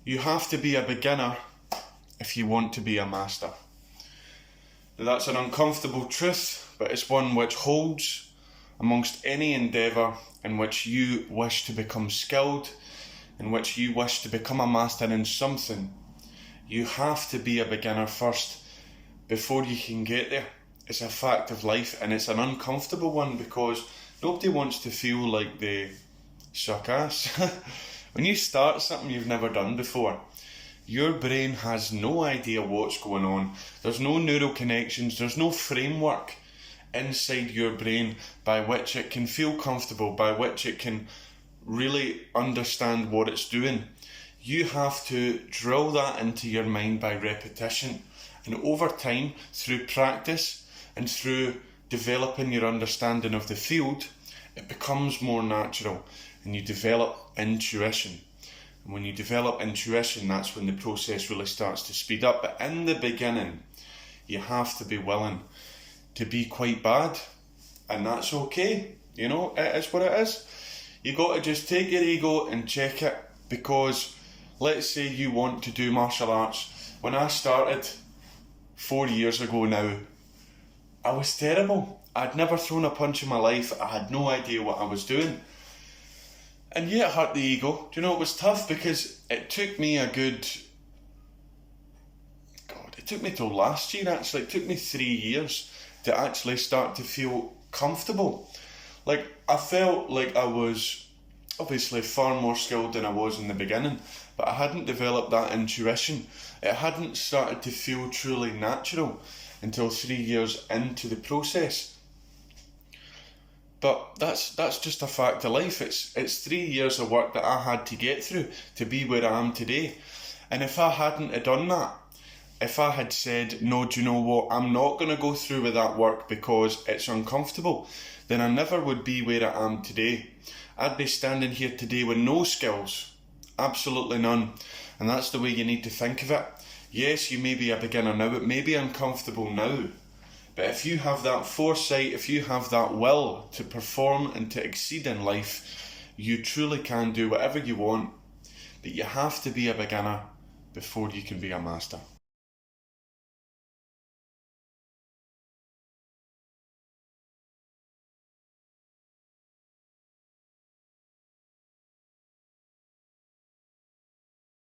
You have to be a beginner if you want to be a master. Now, that's an uncomfortable truth, but it's one which holds amongst any endeavour in which you wish to become skilled, in which you wish to become a master in something. You have to be a beginner first before you can get there. It's a fact of life, and it's an uncomfortable one because nobody wants to feel like they suck ass. When you start something you've never done before, your brain has no idea what's going on. There's no neural connections, there's no framework inside your brain by which it can feel comfortable, by which it can really understand what it's doing. You have to drill that into your mind by repetition, and over time, through practice and through developing your understanding of the field, it becomes more natural and you develop intuition. And when you develop intuition, that's when the process really starts to speed up. But in the beginning, you have to be willing to be quite bad, and that's okay. You know, it is what it is. You got to just take your ego and check it, because let's say you want to do martial arts. When I started 4 years ago now, I was terrible. I'd never thrown a punch in my life. I had no idea what I was doing. And yeah, it hurt the ego. Do you know, it was tough because it took me it took me till last year actually. It took me 3 years to actually start to feel comfortable. Like, I felt like I was obviously far more skilled than I was in the beginning, but I hadn't developed that intuition. It hadn't started to feel truly natural until 3 years into the process. But that's just a fact of life. It's 3 years of work that I had to get through to be where I am today. And if I hadn't have done that, if I had said, no, do you know what, I'm not going to go through with that work because it's uncomfortable, then I never would be where I am today. I'd be standing here today with no skills, absolutely none. And that's the way you need to think of it. Yes, you may be a beginner now, it may be uncomfortable now, but if you have that foresight, if you have that will to perform and to exceed in life, you truly can do whatever you want. But you have to be a beginner before you can be a master.